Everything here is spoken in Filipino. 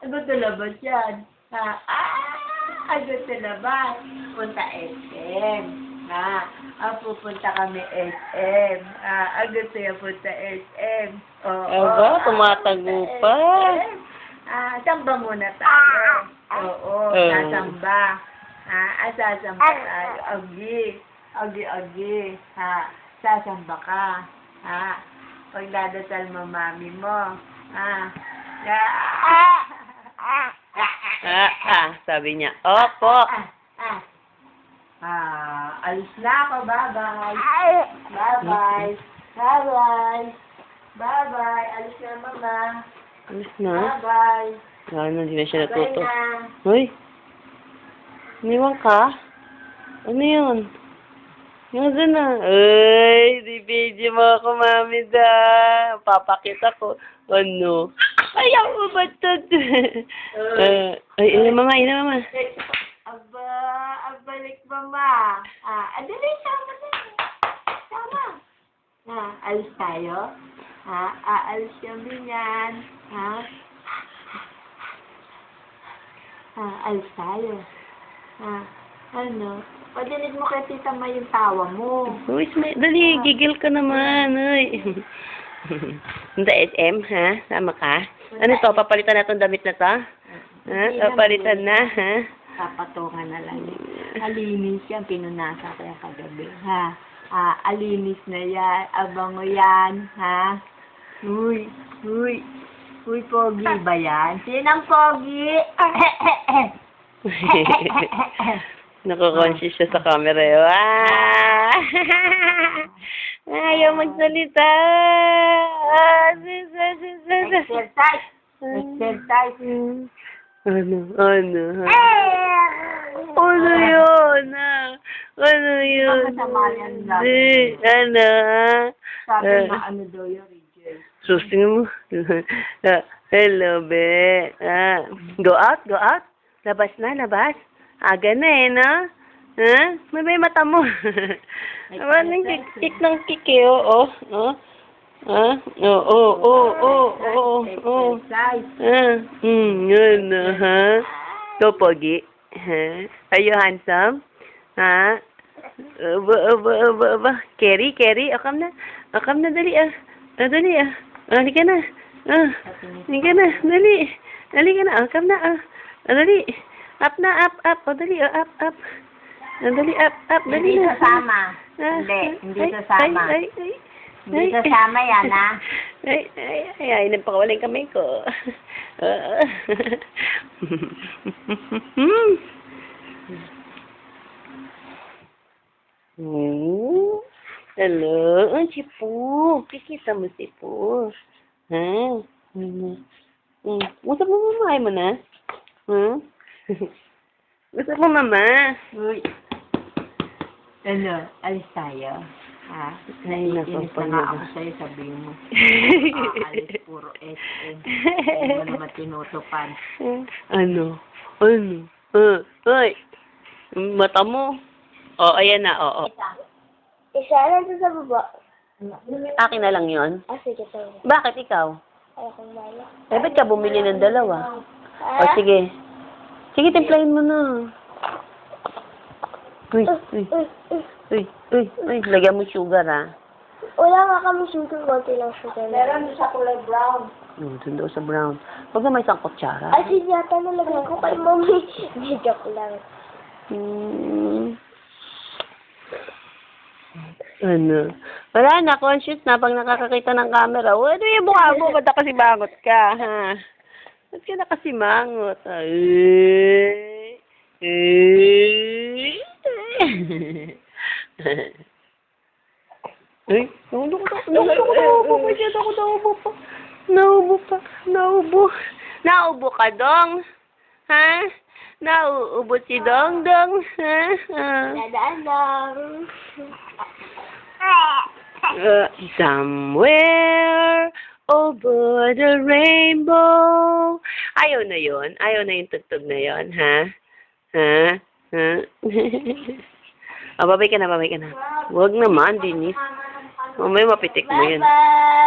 Gusto na ba yan? Gusto na ba? Punta SM. Pupunta kami SM. Gusto yan punta SM. Aba, tumatago pa. Samba muna tayo. Oo, sasamba. Sasamba tayo. Agi. Sasamba ka. Pagdadasal mo mami mo. Sabi niya, opo. Alis na ako. Bye-bye. Bye-bye. Bye-bye. Bye-bye. Alis na, mama. Alis na? Bye-bye. Hindi na siya Bye natuto. na. Hoy, iniwan ka? Ano yun? Nasaan na? Ay, di video mo ako, mami da. Papakita ko. Ano? Ayaw mo ba ito? Mama, mama. Aba, balik mama. Dali, sama. Alis tayo? Aalis kami niyan. Alis tayo. Ano? Padinig mo kay Tita May yung tawa mo. Uy, dali, gigil ka naman. Uy. Punta SM, ha? Sama ka? Ano to? Papalitan na itong damit na to? Papalitan na, ha? Papatungan na lang yun. Alinis yan. Pinunasan ko yung kagabi. Alinis na yan. Abango yan. Uy, pogi ba yan? Sinang pogi? Nako-conscious siya sa camera. Ayaw magsalita. Exercise. Ano, ha? Ano yun, Ano yun? Masama yan lang. Ano, Sabi na ano daw yung Rachel. Susing mo. Hello, be. Go out? Labas na. Aga na no? May mata mo. Nang kik ng kiki, oo. Yun, ha? Go, Pogi. Are you handsome? Kerry, akam na, dali, dali, halika na, dali, akam na, dali, up, dali, up, dali, up, dali. Hindi sasama. Hindi sasama. Hindi sasama yan, ha? Ay, napakawaling kamay ko. Hello, si Po. Kikita mo si Po. Usap mo mamahay mo na? Usap mo mama? Uy. Ano, alis tayo. Naiinis na nga ako sa'yo, sabihin mo. Alis, puro SM. Hindi mo naman tinutupan. Ano? Hoy! Mata mo. Ayan na, Isa lang sa baba. Akin na lang yon. Sige, tayo. Bakit ikaw? Ayokong mala. Ba't ka bumili ng dalawa? Sige. Sige, timplahin mo na. Uy. Lagyan mo sugar, ha? Wala nga kami sugar. Konti lang sugar. Meron sa kulay brown. Doon daw sa brown. Huwag na may isang kutsara. Sige, yata nalagay ko kay mommy. Hindi, joke lang. Ano? Wala na, conscious na pag nakakakita ng camera. Ano yung mukha mo? Ba't nakasimangot ka, ha? Ba't ka nakasimangot? Naubo ka, Dong? Ha? Nauubo si Dong, ha? Dadaan lang. Somewhere over the rainbow. Ayaw na yun? Ayaw na yung tugtog na yun, ha? Babay ka na. Huwag naman, Denise. Mamaya mapitik mo yun. Bye-bye.